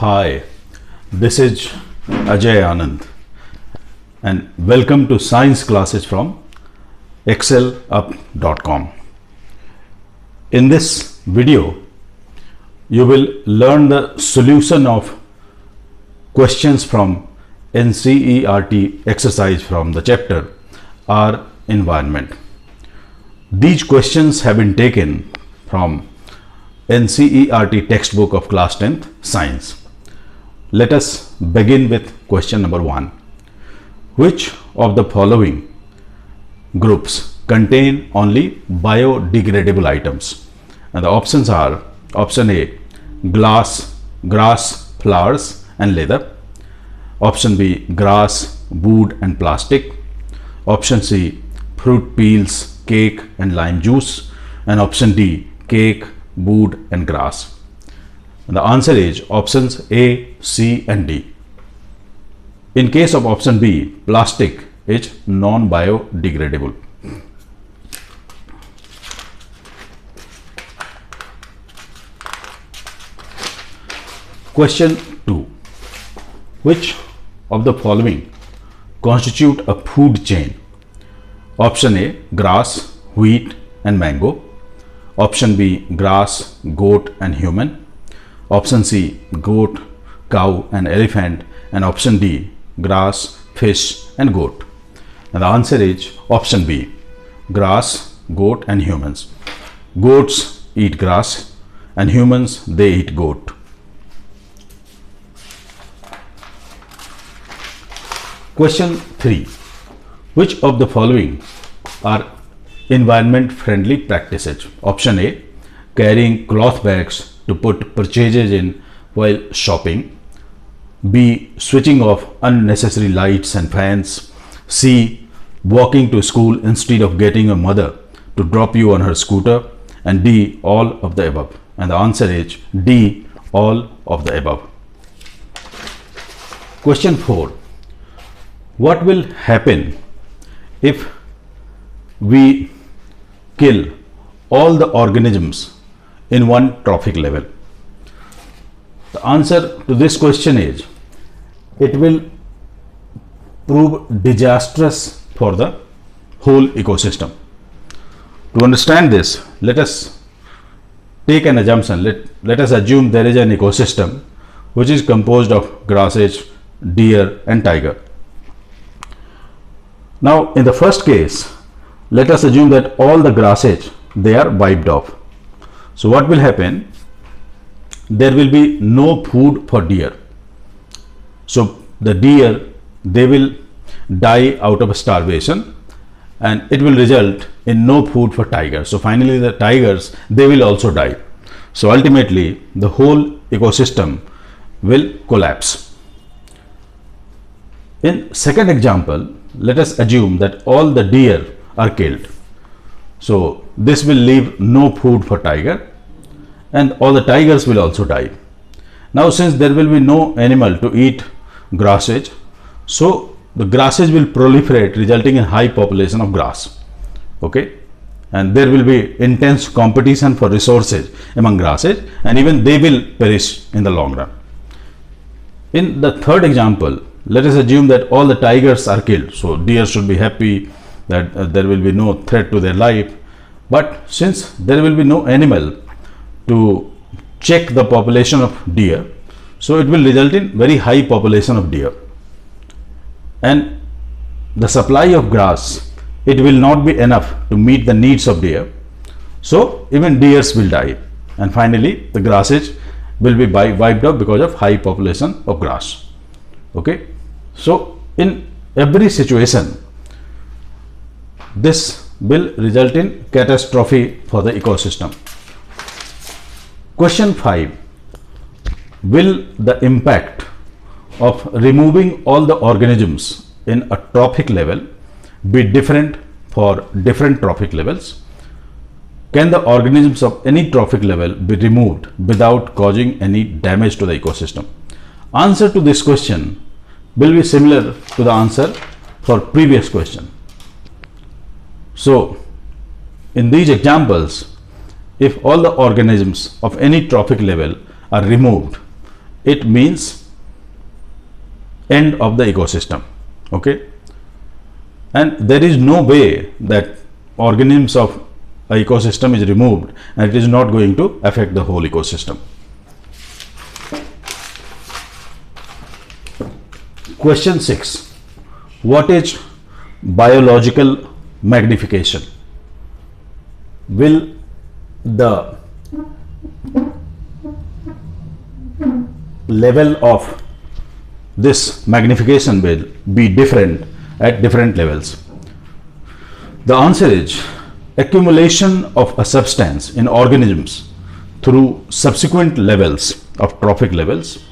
Hi, this is Ajay Anand and welcome to science classes from excelup.com. In this video, you will learn the solution of questions from NCERT exercise from the chapter Our Environment. These questions have been taken from NCERT textbook of class 10th Science. Let us begin with question number 1. Which of the following groups contain only biodegradable items? And the options are: option A, glass, grass, flowers and leather; option B, grass, wood and plastic; option C, fruit peels, cake and lime juice; and option D, cake, wood and grass. And the answer is options A, C and D. In case of option B, plastic is non-biodegradable. Question 2. Which of the following constitute a food chain? Option A, grass, wheat and mango; option B, grass, goat and human; option C, goat, cow and elephant; and option D, grass, fish and goat. And the answer is option B, grass, goat and humans. Goats eat grass and humans, they eat goat. Question 3. Which of the following are environment friendly practices? Option A, carrying cloth bags to put purchases in while shopping; B, switching off unnecessary lights and fans; C, walking to school instead of getting a mother to drop you on her scooter; and D, all of the above. And the answer is D, all of the above. Question 4. What will happen if we kill all the organisms in one trophic level? The answer to this question is it will prove disastrous for the whole ecosystem. To understand this, let us take an assumption. Let us assume there is an ecosystem which is composed of grasses, deer and tiger. Now in the first case, let us assume that all the grasses, they are wiped off. So what will happen? There will be no food for deer. So the deer, they will die out of starvation and it will result in no food for tigers. So finally the tigers, they will also die. So ultimately the whole ecosystem will collapse. In second example, let us assume that all the deer are killed. So this will leave no food for tiger and all the tigers will also die. Now since there will be no animal to eat grasses, so the grasses will proliferate, resulting in high population of grass. Okay, and there will be intense competition for resources among grasses and even they will perish in the long run. In the third example, let us assume that all the tigers are killed. So deer should be happy that there will be no threat to their life. But since there will be no animal to check the population of deer, so it will result in very high population of deer. And the supply of grass, it will not be enough to meet the needs of deer. So even deers will die. And finally the grasses will be wiped out because of high population of grass. Okay. So in every situation, this will result in catastrophe for the ecosystem. Question 5. Will the impact of removing all the organisms in a trophic level be different for different trophic levels? Can the organisms of any trophic level be removed without causing any damage to the ecosystem? Answer to this question will be similar to the answer for previous question. So in these examples, if all the organisms of any trophic level are removed it means end of the ecosystem. Okay, and there is no way that organisms of a ecosystem is removed and it is not going to affect the whole ecosystem. Question 6. What is biological magnification? Will the level of this magnification will be different at different levels? The answer is accumulation of a substance in organisms through subsequent levels of trophic levels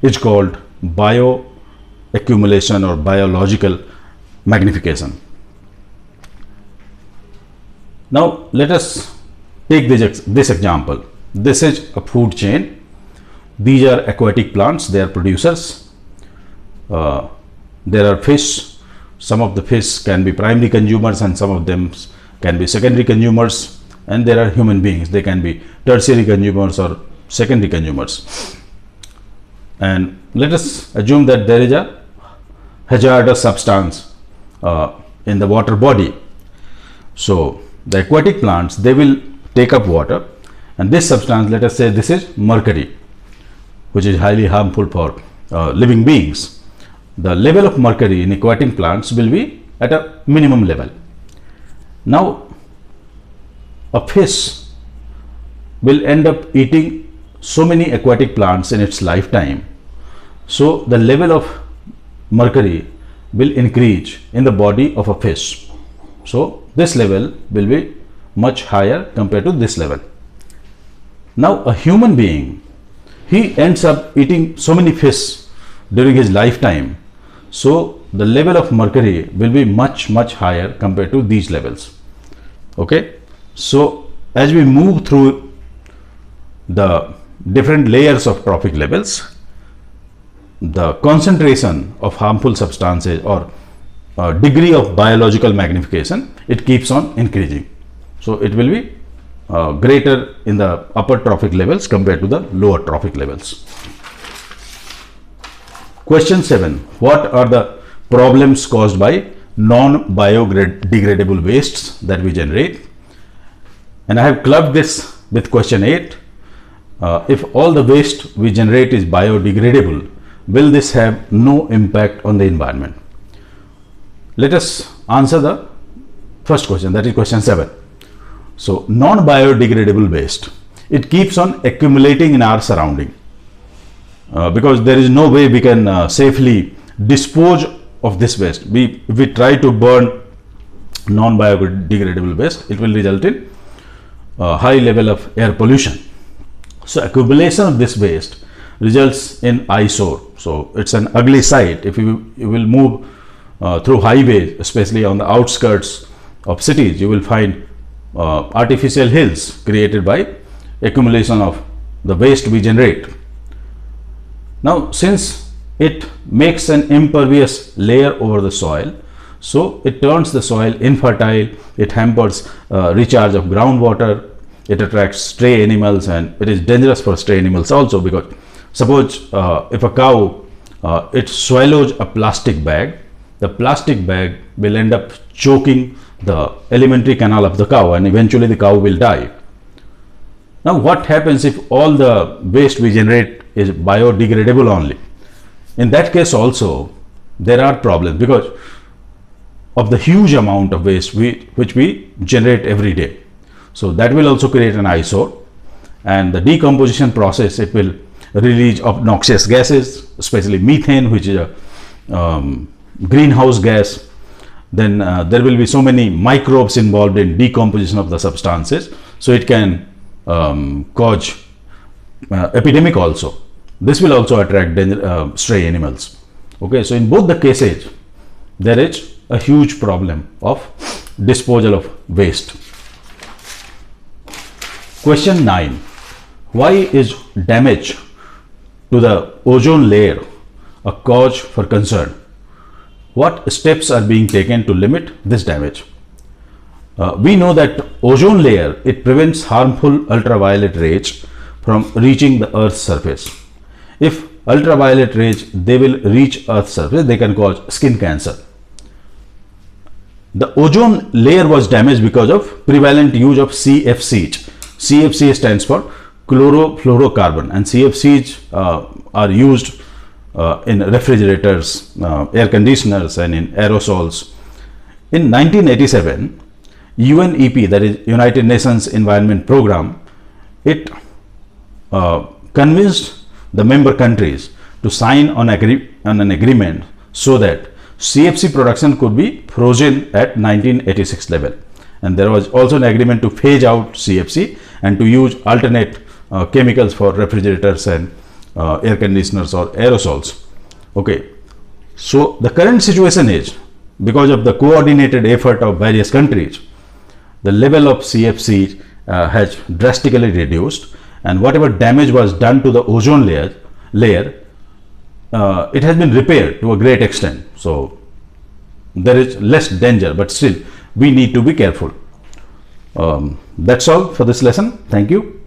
is called bioaccumulation or biological magnification. Now let us take this example. This is a food chain. These are aquatic plants, they are producers. There are fish. Some of the fish can be primary consumers and some of them can be secondary consumers, and there are human beings, they can be tertiary consumers or secondary consumers. And let us assume that there is a hazardous substance in the water body. So the aquatic plants, they will take up water, and this substance, let us say this is mercury, which is highly harmful for living beings. The level of mercury in aquatic plants will be at a minimum level. Now a fish will end up eating so many aquatic plants in its lifetime, so the level of mercury will increase in the body of a fish. So this level will be much higher compared to this level. Now a human being, he ends up eating so many fish during his lifetime, so the level of mercury will be much higher compared to these levels. Okay, so as we move through the different layers of trophic levels, the concentration of harmful substances or degree of biological magnification, it keeps on increasing. So it will be greater in the upper trophic levels compared to the lower trophic levels. Question 7. What are the problems caused by non-biodegradable wastes that we generate? And I have clubbed this with question 8. If all the waste we generate is biodegradable, will this have no impact on the environment? Let us answer the first question, that is question 7. So non-biodegradable waste, it keeps on accumulating in our surrounding. Because there is no way we can safely dispose of this waste. If we try to burn non-biodegradable waste, it will result in high level of air pollution. So accumulation of this waste results in eyesore. So it's an ugly sight. If you will move through highways, especially on the outskirts of cities, you will find artificial hills created by accumulation of the waste we generate. Now since it makes an impervious layer over the soil, so it turns the soil infertile, it hampers recharge of groundwater, it attracts stray animals, and it is dangerous for stray animals also, because suppose if a cow it swallows a plastic bag, the plastic bag will end up choking the alimentary canal of the cow and eventually the cow will die. Now what happens if all the waste we generate is biodegradable only? In that case also there are problems because of the huge amount of waste which we generate every day. So that will also create an eyesore, and the decomposition process, it will release obnoxious gases, especially methane, which is a greenhouse gas. Then there will be so many microbes involved in decomposition of the substances, so it can cause epidemic also. This will also attract stray animals. Okay, so in both the cases there is a huge problem of disposal of waste. Question 9. Why is damage to the ozone layer a cause for concern? What steps are being taken to limit this damage? We know that ozone layer, it prevents harmful ultraviolet rays from reaching the Earth's surface. If ultraviolet rays, they will reach Earth's surface, they can cause skin cancer. The ozone layer was damaged because of prevalent use of CFCs. CFC stands for chlorofluorocarbon, and CFCs are used in refrigerators, air conditioners, and in aerosols. In 1987, UNEP, that is United Nations Environment Program, it convinced the member countries to sign on an agreement so that CFC production could be frozen at 1986 level. And there was also an agreement to phase out CFC and to use alternate chemicals for refrigerators and air conditioners or aerosols. Okay, so the current situation is, because of the coordinated effort of various countries, the level of CFC has drastically reduced, and whatever damage was done to the ozone layer, it has been repaired to a great extent. So there is less danger, but still we need to be careful. That's all for this lesson. Thank you.